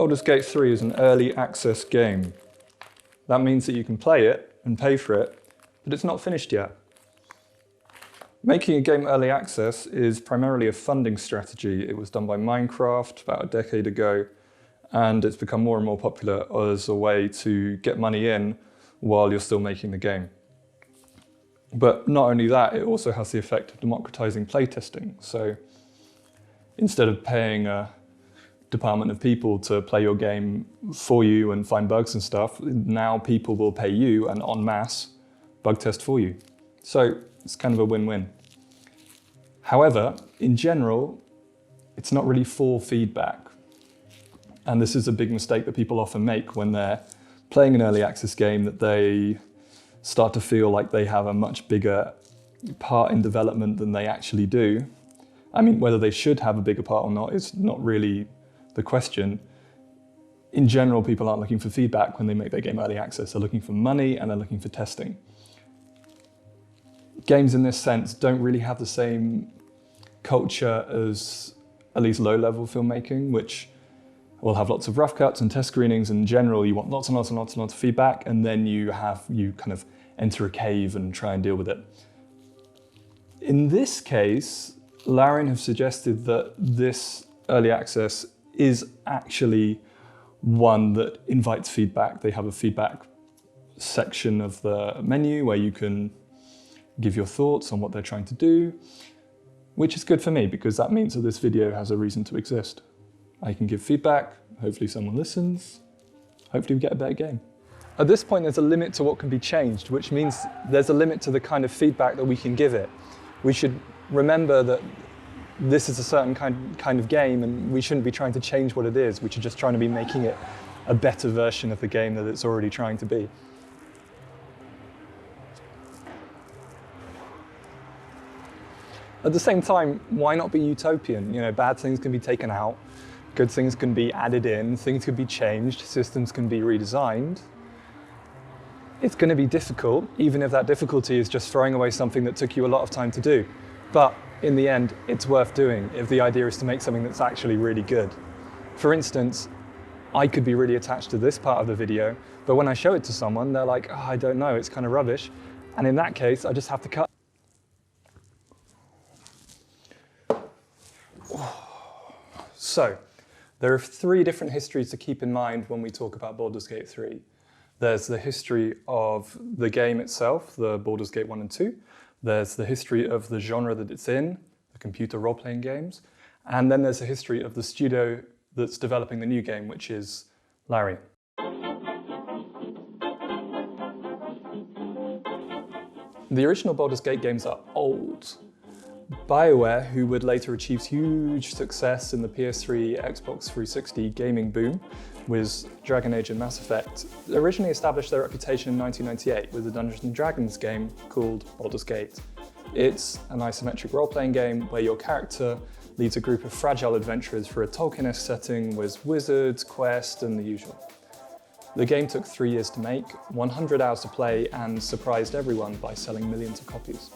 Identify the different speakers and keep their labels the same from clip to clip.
Speaker 1: Baldurs Gate 3 is an early access game. That means that you can play it and pay for it, but it's not finished yet. Making a game early access is primarily a funding strategy. It was done by Minecraft about a decade ago, and it's become more and more popular as a way to get money in while you're still making the game. But not only that, it also has the effect of democratizing playtesting. So instead of paying a department of people to play your game for you and find bugs and stuff, now people will pay you and en masse bug test for you. So it's kind of a win-win. However, in general, it's not really for feedback. And this is a big mistake that people often make when they're playing an early access game, that they start to feel like they have a much bigger part in development than they actually do. I mean, whether they should have a bigger part or not is not really the question. In general, people aren't looking for feedback when they make their game early access. They're looking for money and they're looking for testing. Games in this sense don't really have the same culture as at least low-level filmmaking, which will have lots of rough cuts and test screenings. In general, you want lots and lots and lots and lots of feedback, and then you kind of enter a cave and try and deal with it. In this case, Larian have suggested that this early access is actually one that invites feedback. They have a feedback section of the menu where you can give your thoughts on what they're trying to do, which is good for me because that means that this video has a reason to exist. I can give feedback, hopefully someone listens, hopefully we get a better game. At this point there's a limit to what can be changed, which means there's a limit to the kind of feedback that we can give it. We should remember that this is a certain kind of game and we shouldn't be trying to change what it is. We should just try to be making it a better version of the game that it's already trying to be. At the same time, why not be utopian? You know, bad things can be taken out, good things can be added in, things can be changed, systems can be redesigned. It's going to be difficult, even if that difficulty is just throwing away something that took you a lot of time to do. But in the end, it's worth doing if the idea is to make something that's actually really good. For instance, I could be really attached to this part of the video, but when I show it to someone, they're like, oh, I don't know, it's kind of rubbish. And in that case, I just have to cut. So, there are 3 different histories to keep in mind when we talk about Baldurs Gate 3. There's the history of the game itself, the Baldurs Gate 1 and 2. There's the history of the genre that it's in, the computer role-playing games. And then there's a history of the studio that's developing the new game, which is Larian. The original Baldurs Gate games are old. BioWare, who would later achieve huge success in the PS3, Xbox 360 gaming boom with Dragon Age and Mass Effect, originally established their reputation in 1998 with a Dungeons & Dragons game called Baldurs Gate. It's an isometric role-playing game where your character leads a group of fragile adventurers through a Tolkien-esque setting with wizards, quests, and the usual. The game took 3 years to make, 100 hours to play, and surprised everyone by selling millions of copies.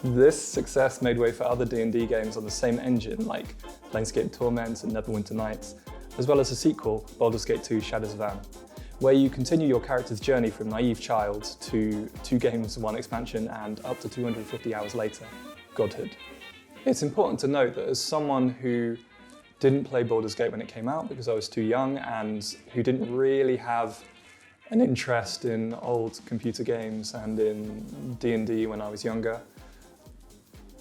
Speaker 1: This success made way for other D&D games on the same engine, like Planescape Torment and Neverwinter Nights, as well as a sequel, Baldurs Gate 2 Shadows of Amn, where you continue your character's journey from naive child to 2 games, 1 expansion, and up to 250 hours later, godhood. It's important to note that as someone who didn't play Baldurs Gate when it came out because I was too young and who didn't really have an interest in old computer games and in D&D when I was younger,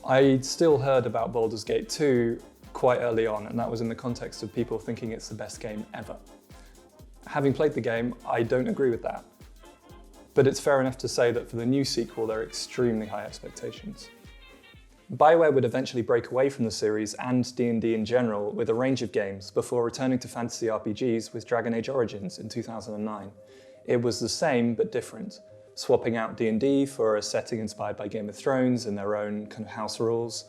Speaker 1: I still heard about Baldurs Gate 2 quite early on, and that was in the context of people thinking it's the best game ever. Having played the game, I don't agree with that. But it's fair enough to say that for the new sequel, there are extremely high expectations. BioWare would eventually break away from the series and D&D in general with a range of games before returning to fantasy RPGs with Dragon Age Origins in 2009. It was the same but different, swapping out D&D for a setting inspired by Game of Thrones and their own kind of house rules.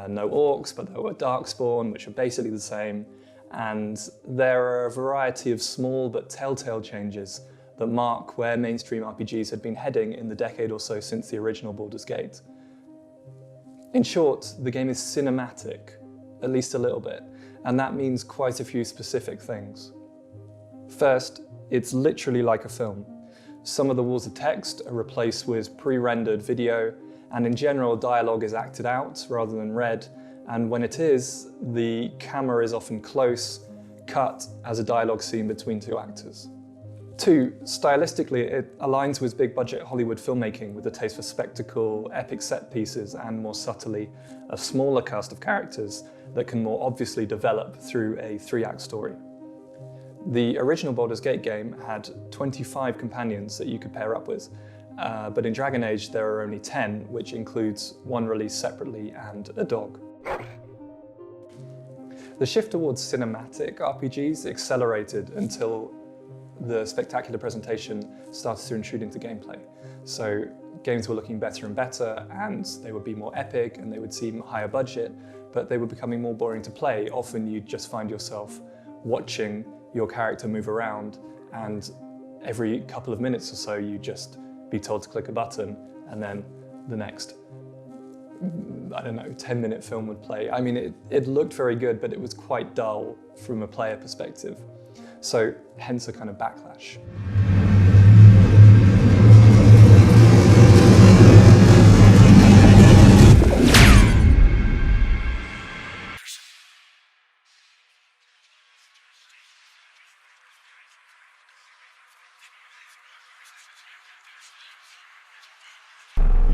Speaker 1: No orcs, but there were Darkspawn, which are basically the same. And there are a variety of small but telltale changes that mark where mainstream RPGs had been heading in the decade or so since the original Baldur's Gate. In short, the game is cinematic, at least a little bit, and that means quite a few specific things. First, it's literally like a film. Some of the walls of text are replaced with pre-rendered video, and in general, dialogue is acted out rather than read, and when it is, the camera is often close, cut as a dialogue scene between two actors. 2, stylistically, it aligns with big-budget Hollywood filmmaking with a taste for spectacle, epic set pieces, and more subtly, a smaller cast of characters that can more obviously develop through a 3-act story. The original Baldur's Gate game had 25 companions that you could pair up with, but in Dragon Age there are only 10, which includes one released separately and a dog. The shift towards cinematic RPGs accelerated until the spectacular presentation started to intrude into gameplay. So games were looking better and better, and they would be more epic and they would seem higher budget, but they were becoming more boring to play. Often you'd just find yourself watching your character move around, and every couple of minutes or so you'd just be told to click a button, and then the next, I don't know, 10-minute film would play. I mean, it looked very good, but it was quite dull from a player perspective. So hence a kind of backlash.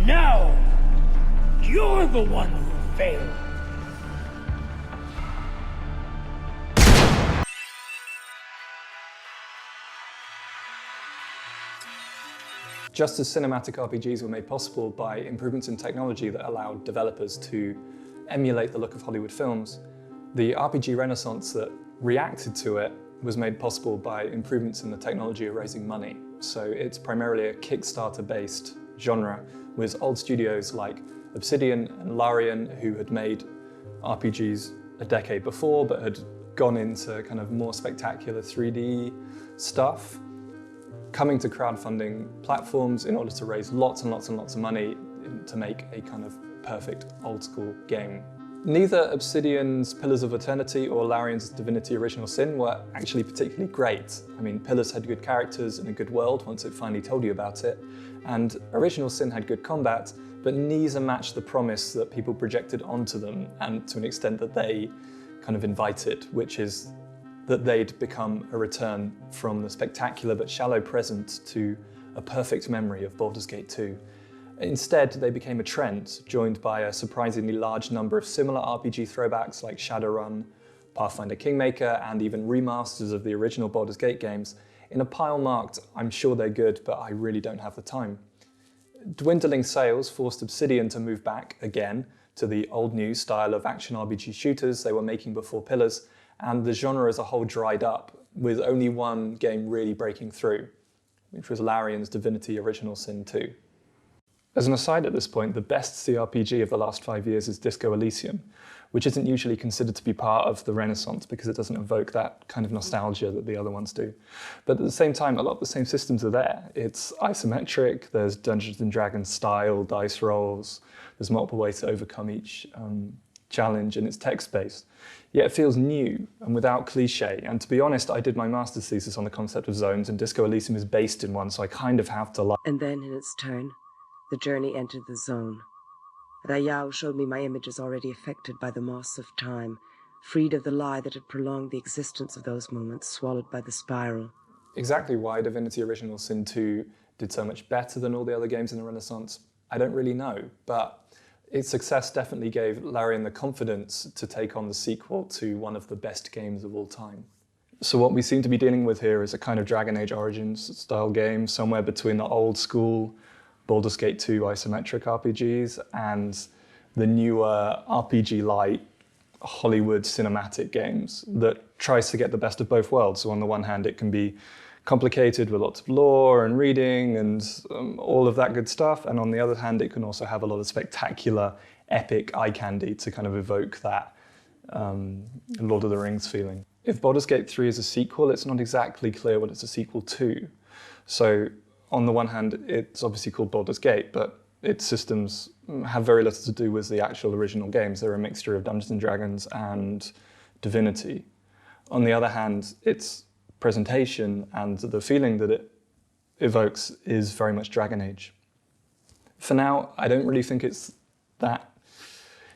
Speaker 2: Now, you're the one who failed.
Speaker 1: Just as cinematic RPGs were made possible by improvements in technology that allowed developers to emulate the look of Hollywood films, the RPG renaissance that reacted to it was made possible by improvements in the technology of raising money. So it's primarily a Kickstarter-based genre, with old studios like Obsidian and Larian, who had made RPGs a decade before but had gone into kind of more spectacular 3D stuff, coming to crowdfunding platforms in order to raise lots and lots and lots of money to make a kind of perfect old school game. Neither Obsidian's Pillars of Eternity or Larian's Divinity Original Sin were actually particularly great. I mean, Pillars had good characters and a good world once it finally told you about it, and Original Sin had good combat, but neither matched the promise that people projected onto them, and to an extent that they kind of invited, which is that they'd become a return from the spectacular but shallow present to a perfect memory of Baldur's Gate 2. Instead, they became a trend, joined by a surprisingly large number of similar RPG throwbacks like Shadowrun, Pathfinder Kingmaker, and even remasters of the original Baldur's Gate games, in a pile marked, I'm sure they're good, but I really don't have the time. Dwindling sales forced Obsidian to move back, again, to the old new style of action RPG shooters they were making before Pillars, and the genre as a whole dried up, with only one game really breaking through, which was Larian's Divinity Original Sin 2. As an aside at this point, the best CRPG of the last 5 years is Disco Elysium, which isn't usually considered to be part of the Renaissance because it doesn't evoke that kind of nostalgia that the other ones do. But at the same time, a lot of the same systems are there. It's isometric, there's Dungeons & Dragons style dice rolls, there's multiple ways to overcome each challenge, and it's text-based. Yet it feels new and without cliche. And to be honest, I did my master's thesis on the concept of zones, and Disco Elysium is based in one, so I kind of have to like.
Speaker 3: And then in its turn, the journey entered the zone. Rayao showed me my images already affected by the moss of time, freed of the lie that had prolonged the existence of those moments, swallowed by the spiral.
Speaker 1: Exactly why Divinity Original Sin 2 did so much better than all the other games in the Renaissance, I don't really know, but its success definitely gave Larian the confidence to take on the sequel to one of the best games of all time. So what we seem to be dealing with here is a kind of Dragon Age Origins style game, somewhere between the old school Baldur's Gate 2 isometric RPGs and the newer RPG-like Hollywood cinematic games that tries to get the best of both worlds. So on the one hand, it can be complicated with lots of lore and reading and all of that good stuff. And on the other hand, it can also have a lot of spectacular, epic eye candy to kind of evoke that Lord of the Rings feeling. If Baldur's Gate 3 is a sequel, it's not exactly clear what it's a sequel to. So on the one hand, it's obviously called Baldur's Gate, but its systems have very little to do with the actual original games. They're a mixture of Dungeons & Dragons and divinity. On the other hand, its presentation and the feeling that it evokes is very much Dragon Age. For now, I don't really think it's that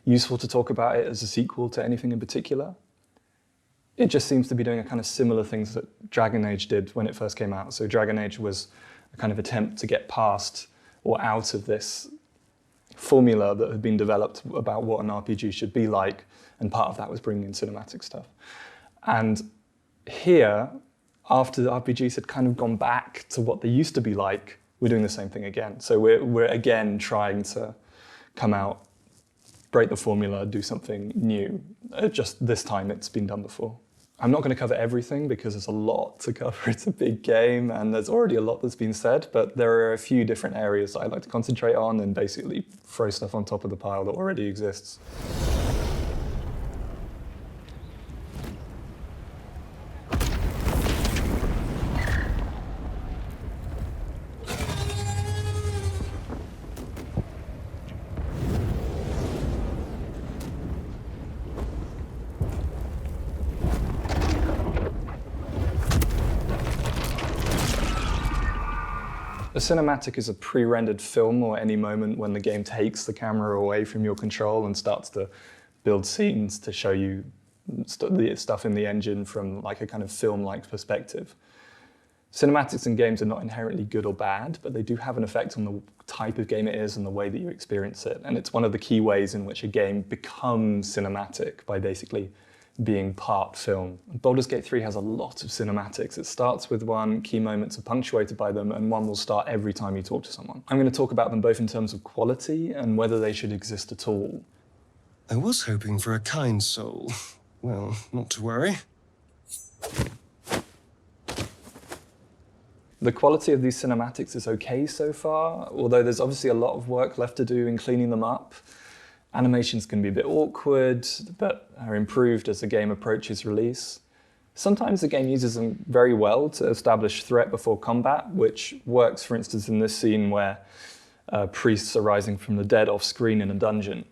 Speaker 1: useful to talk about it as a sequel to anything in particular. It just seems to be doing a kind of similar things that Dragon Age did when it first came out. So Dragon Age was a kind of attempt to get past or out of this formula that had been developed about what an RPG should be like, and part of that was bringing in cinematic stuff. And here, after the RPGs had kind of gone back to what they used to be like, we're doing the same thing again. So we're again trying to come out, break the formula, do something new. Just this time it's been done before. I'm not going to cover everything because there's a lot to cover. It's a big game and there's already a lot that's been said, but there are a few different areas that I like to concentrate on and basically throw stuff on top of the pile that already exists. A cinematic is a pre-rendered film or any moment when the game takes the camera away from your control and starts to build scenes to show you the stuff in the engine from like a kind of film-like perspective. Cinematics in games are not inherently good or bad, but they do have an effect on the type of game it is and the way that you experience it. And it's one of the key ways in which a game becomes cinematic, by basically being part film. Baldurs Gate 3 has a lot of cinematics. It starts with one, key moments are punctuated by them, and one will start every time you talk to someone. I'm going to talk about them both in terms of quality and whether they should exist at all.
Speaker 4: I was hoping for a kind soul. Well, not to worry.
Speaker 1: The quality of these cinematics is okay so far, although there's obviously a lot of work left to do in cleaning them up. Animations can be a bit awkward, but are improved as the game approaches release. Sometimes the game uses them very well to establish threat before combat, which works, for instance, in this scene where priests are rising from the dead off screen in a dungeon.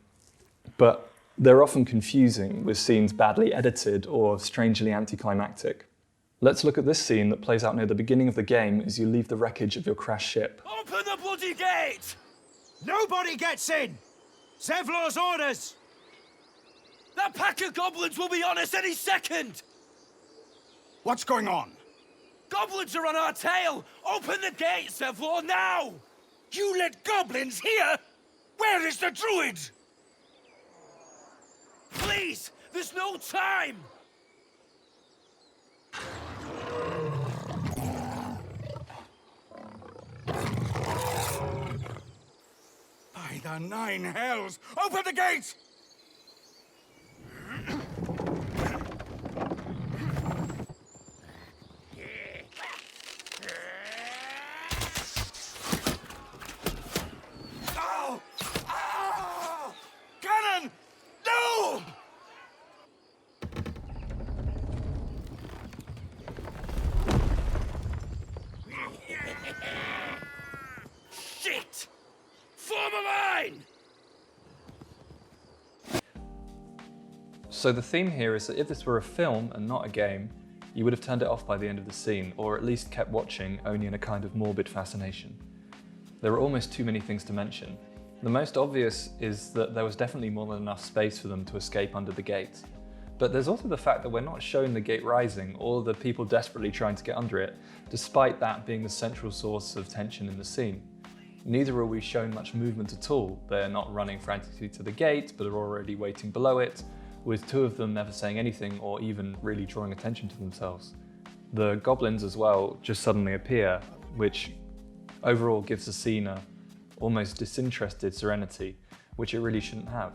Speaker 1: But they're often confusing with scenes badly edited or strangely anticlimactic. Let's look at this scene that plays out near the beginning of the game as you leave the wreckage of your crashed ship.
Speaker 2: Open the bloody gate! Nobody gets in! Zevlor's orders! That pack of goblins will be on us any second!
Speaker 5: What's going on?
Speaker 2: Goblins are on our tail! Open the gate, Zevlor, now!
Speaker 5: You let goblins here? Where is the druid?
Speaker 2: Please! There's no time!
Speaker 5: By the nine hells! Open the gate! Ow! Ah! Cannon! No!
Speaker 2: Shit! Form a line!
Speaker 1: So the theme here is that if this were a film and not a game, you would have turned it off by the end of the scene, or at least kept watching only in a kind of morbid fascination. There are almost too many things to mention. The most obvious is that there was definitely more than enough space for them to escape under the gate. But there's also the fact that we're not shown the gate rising or the people desperately trying to get under it, despite that being the central source of tension in the scene. Neither are we shown much movement at all. They're not running frantically to the gate, but are already waiting below it, with two of them never saying anything or even really drawing attention to themselves. The goblins as well just suddenly appear, which overall gives the scene a almost disinterested serenity, which it really shouldn't have.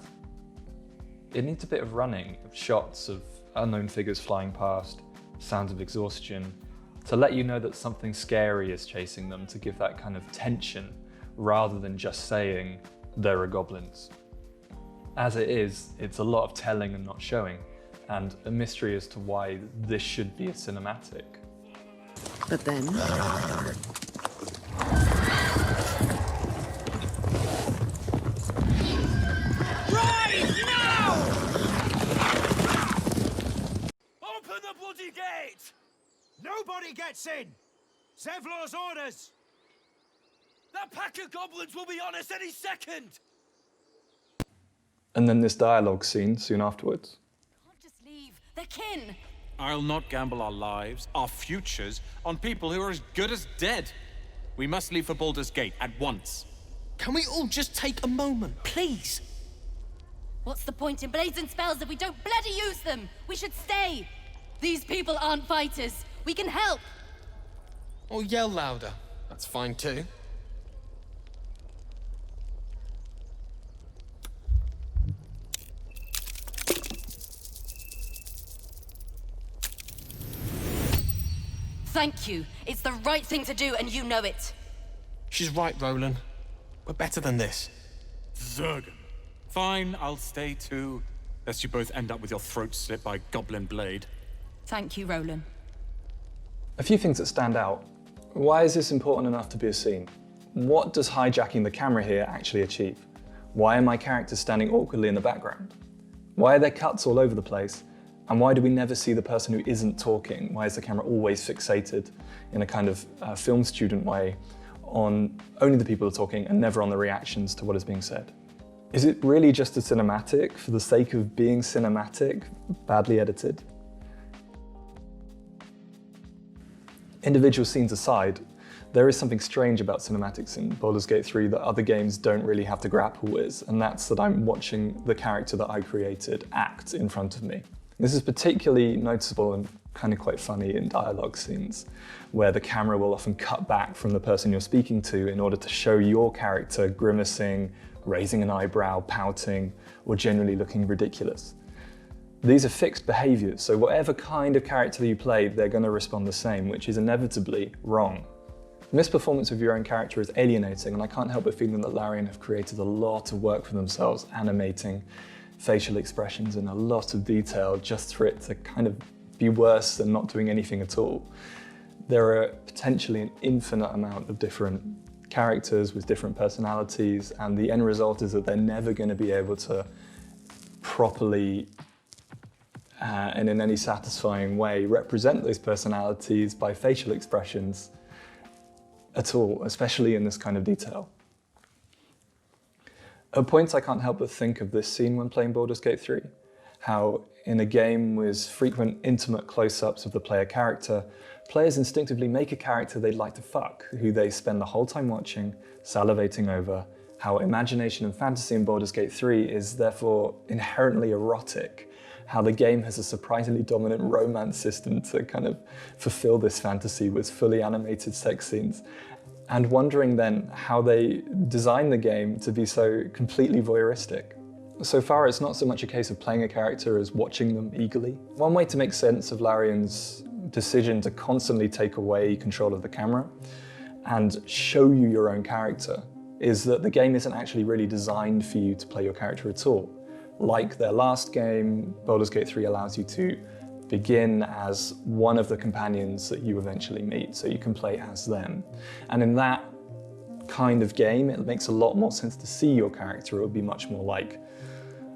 Speaker 1: It needs a bit of running, shots of unknown figures flying past, sounds of exhaustion, to let you know that something scary is chasing them, to give that kind of tension, rather than just saying, there are goblins. As it is, it's a lot of telling and not showing, and a mystery as to why this should be a cinematic.
Speaker 6: But then...
Speaker 2: Rise now! Nobody gets in! Zevlor's orders! That pack of goblins will be on us any second!
Speaker 1: And then this dialogue scene soon afterwards.
Speaker 6: Can't just leave. They're kin.
Speaker 7: I'll not gamble our lives, our futures, on people who are as good as dead. We must leave for Baldurs Gate at once.
Speaker 4: Can we all just take a moment, please?
Speaker 6: What's the point in blazing spells if we don't bloody use them? We should stay. These people aren't fighters. We can help.
Speaker 4: Or yell louder. That's fine too.
Speaker 6: Thank you. It's the right thing to do, and you know it.
Speaker 4: She's right, Roland. We're better than this.
Speaker 7: Zergen. Fine, I'll stay too. Lest you both end up with your throats slit by goblin blade.
Speaker 6: Thank you, Roland.
Speaker 1: A few things that stand out. Why is this important enough to be a scene? What does hijacking the camera here actually achieve? Why are my characters standing awkwardly in the background? Why are there cuts all over the place? And why do we never see the person who isn't talking? Why is the camera always fixated in a kind of film student way on only the people who are talking and never on the reactions to what is being said? Is it really just a cinematic for the sake of being cinematic, badly edited? Individual scenes aside, there is something strange about cinematics in Baldur's Gate 3 that other games don't really have to grapple with, and that's that I'm watching the character that I created act in front of me. This is particularly noticeable and kind of quite funny in dialogue scenes, where the camera will often cut back from the person you're speaking to in order to show your character grimacing, raising an eyebrow, pouting, or generally looking ridiculous. These are fixed behaviors, so whatever kind of character you play, they're going to respond the same, which is inevitably wrong. Misperformance of your own character is alienating, and I can't help but feeling that Larian have created a lot of work for themselves, animating facial expressions in a lot of detail just for it to kind of be worse than not doing anything at all. There are potentially an infinite amount of different characters with different personalities, and the end result is that they're never going to be able to properly and in any satisfying way represent those personalities by facial expressions at all, especially in this kind of detail. At points I can't help but think of this scene when playing Baldur's Gate 3, how in a game with frequent intimate close-ups of the player character, players instinctively make a character they'd like to fuck, who they spend the whole time watching, salivating over, how imagination and fantasy in Baldur's Gate 3 is therefore inherently erotic, how the game has a surprisingly dominant romance system to kind of fulfill this fantasy with fully animated sex scenes, and wondering then how they designed the game to be so completely voyeuristic. So far, it's not so much a case of playing a character as watching them eagerly. One way to make sense of Larian's decision to constantly take away control of the camera and show you your own character is that the game isn't actually really designed for you to play your character at all. Like their last game, Baldur's Gate 3 allows you to begin as one of the companions that you eventually meet, so you can play as them. And in that kind of game, it makes a lot more sense to see your character. It would be much more like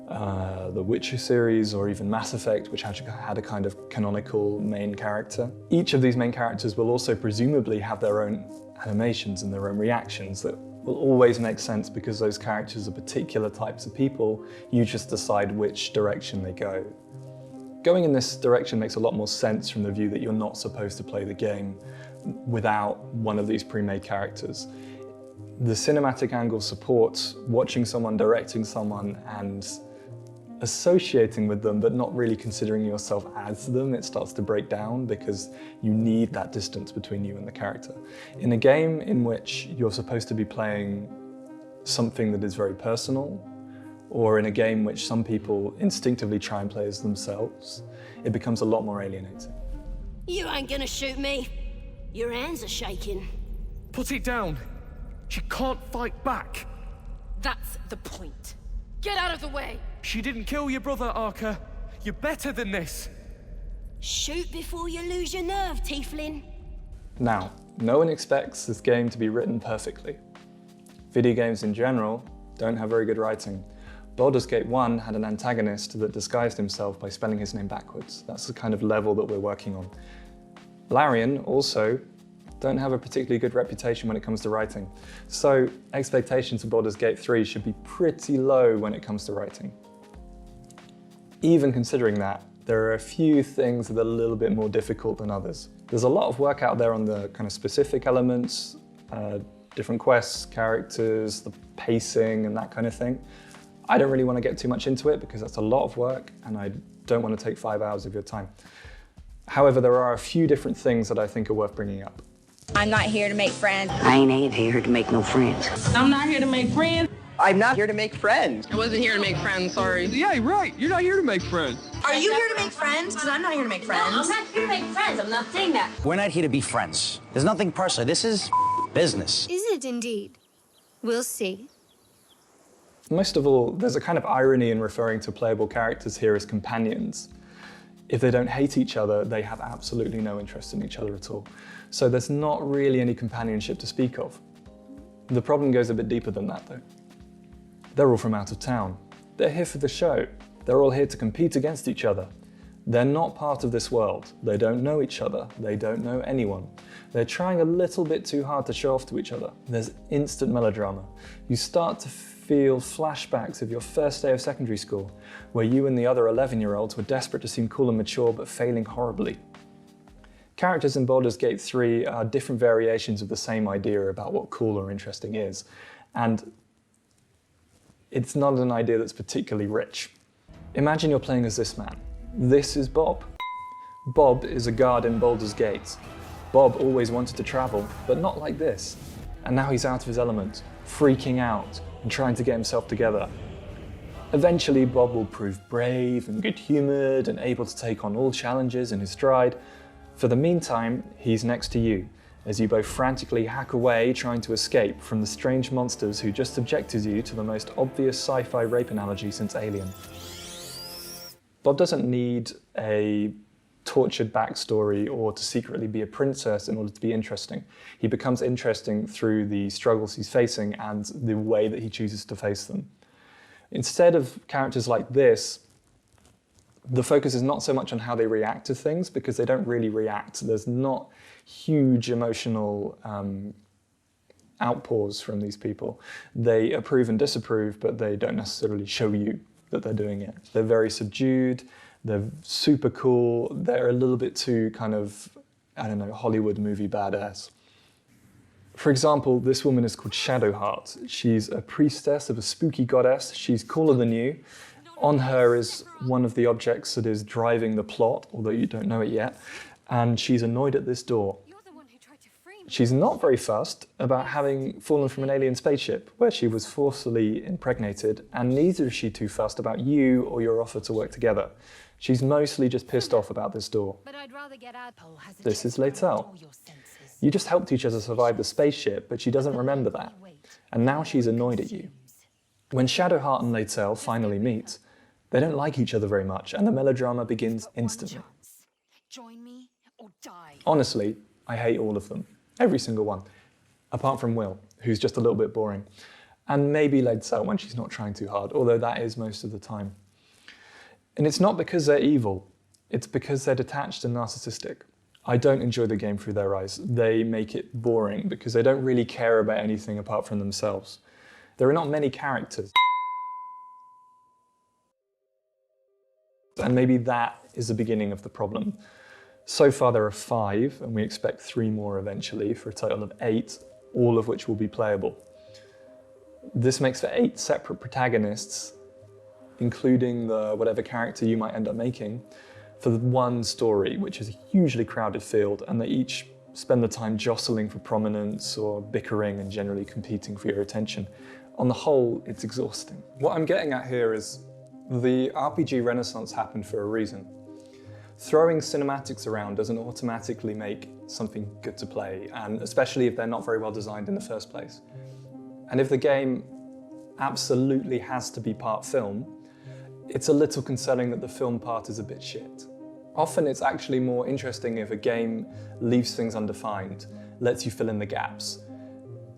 Speaker 1: the Witcher series or even Mass Effect, which had a kind of canonical main character. Each of these main characters will also presumably have their own animations and their own reactions that will always make sense because those characters are particular types of people. You just decide which direction they go. Going in this direction makes a lot more sense from the view that you're not supposed to play the game without one of these pre-made characters. The cinematic angle supports watching someone directing someone and associating with them, but not really considering yourself as them. It starts to break down because you need that distance between you and the character. In a game in which you're supposed to be playing something that is very personal, or in a game which some people instinctively try and play as themselves, it becomes a lot more alienating.
Speaker 8: You ain't gonna shoot me. Your hands are shaking.
Speaker 9: Put it down. She can't fight back.
Speaker 6: That's the point. Get out of the way!
Speaker 9: She didn't kill your brother, Arca. You're better than this.
Speaker 8: Shoot before you lose your nerve, Tiefling.
Speaker 1: Now, no one expects this game to be written perfectly. Video games in general don't have very good writing. Baldur's Gate 1 had an antagonist that disguised himself by spelling his name backwards. That's the kind of level that we're working on. Larian also don't have a particularly good reputation when it comes to writing. So expectations for Baldur's Gate 3 should be pretty low when it comes to writing. Even considering that, there are a few things that are a little bit more difficult than others. There's a lot of work out there on the kind of specific elements, different quests, characters, the pacing and that kind of thing. I don't really want to get too much into it because that's a lot of work and I don't want to take 5 hours of your time. However, there are a few different things that I think are worth bringing up.
Speaker 10: I'm not here to make friends.
Speaker 3: I ain't here to make no friends.
Speaker 10: I'm not here to make friends.
Speaker 11: I'm not here to make friends.
Speaker 10: I wasn't here to make friends, sorry.
Speaker 11: Yeah, right. You're not here to make friends.
Speaker 10: Are you here to make friends? Because I'm not here to make friends.
Speaker 8: No, I'm not here to make friends. I'm not saying that.
Speaker 12: We're not here to be friends. There's nothing personal. This is business.
Speaker 13: Is it indeed? We'll see.
Speaker 1: Most of all, there's a kind of irony in referring to playable characters here as companions. If they don't hate each other, they have absolutely no interest in each other at all. So there's not really any companionship to speak of. The problem goes a bit deeper than that though. They're all from out of town. They're here for the show. They're all here to compete against each other. They're not part of this world. They don't know each other. They don't know anyone. They're trying a little bit too hard to show off to each other. There's instant melodrama. You start to feel flashbacks of your first day of secondary school, where you and the other 11-year-olds were desperate to seem cool and mature, but failing horribly. Characters in Baldur's Gate 3 are different variations of the same idea about what cool or interesting is, and it's not an idea that's particularly rich. Imagine you're playing as this man. This is Bob. Bob is a guard in Baldur's Gate. Bob always wanted to travel, but not like this. And now he's out of his element, freaking out and trying to get himself together. Eventually, Bob will prove brave and good-humoured and able to take on all challenges in his stride. For the meantime, he's next to you, as you both frantically hack away trying to escape from the strange monsters who just subjected you to the most obvious sci-fi rape analogy since Alien. Bob doesn't need a tortured backstory or to secretly be a princess in order to be interesting. He becomes interesting through the struggles he's facing and the way that he chooses to face them. Instead of characters like this, the focus is not so much on how they react to things, because they don't really react. There's not huge emotional outpours from these people. They approve and disapprove, but they don't necessarily show you that they're doing it. They're very subdued, they're super cool, they're a little bit too kind of, I don't know, Hollywood movie badass. For example, this woman is called Shadowheart. She's a priestess of a spooky goddess. She's cooler than you. On her is one of the objects that is driving the plot, although you don't know it yet, and she's annoyed at this door. She's not very fussed about having fallen from an alien spaceship where she was forcefully impregnated, and neither is she too fussed about you or your offer to work together. She's mostly just pissed off about this door. This is Lae'zel. You just helped each other survive the spaceship, but she doesn't remember that. And now she's annoyed at you. When Shadowheart and Lae'zel finally meet, they don't like each other very much, and the melodrama begins instantly. Honestly, I hate all of them. Every single one. Apart from Will, who's just a little bit boring. And maybe Lae'zel when she's not trying too hard, although that is most of the time. And it's not because they're evil, it's because they're detached and narcissistic. I don't enjoy the game through their eyes. They make it boring because they don't really care about anything apart from themselves. There are not many characters. And maybe that is the beginning of the problem. So far there are 5, and we expect 3 more eventually for a total of 8, all of which will be playable. This makes for 8 separate protagonists, including the whatever character you might end up making, for the one story, which is a hugely crowded field, and they each spend the time jostling for prominence or bickering and generally competing for your attention. On the whole, it's exhausting. What I'm getting at here is the RPG Renaissance happened for a reason. Throwing cinematics around doesn't automatically make something good to play, and especially if they're not very well designed in the first place. And if the game absolutely has to be part film, it's a little concerning that the film part is a bit shit. Often it's actually more interesting if a game leaves things undefined, lets you fill in the gaps.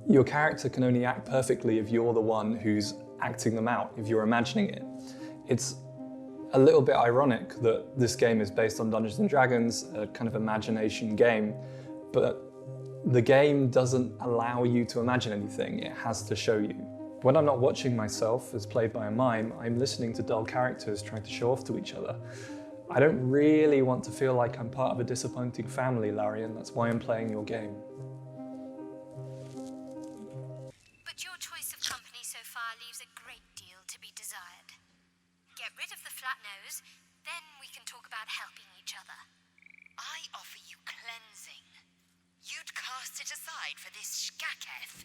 Speaker 1: Your character can only act perfectly if you're the one who's acting them out, if you're imagining it. It's a little bit ironic that this game is based on Dungeons & Dragons, a kind of imagination game, but the game doesn't allow you to imagine anything, it has to show you. When I'm not watching myself as played by a mime, I'm listening to dull characters trying to show off to each other. I don't really want to feel like I'm part of a disappointing family, Larian, that's why I'm playing your game.
Speaker 13: But your choice of company so far leaves a great deal to be desired. Get rid of the flat nose, then we can talk about helping each other.
Speaker 14: I offer you cleansing. You'd cast it aside for this shkaketh.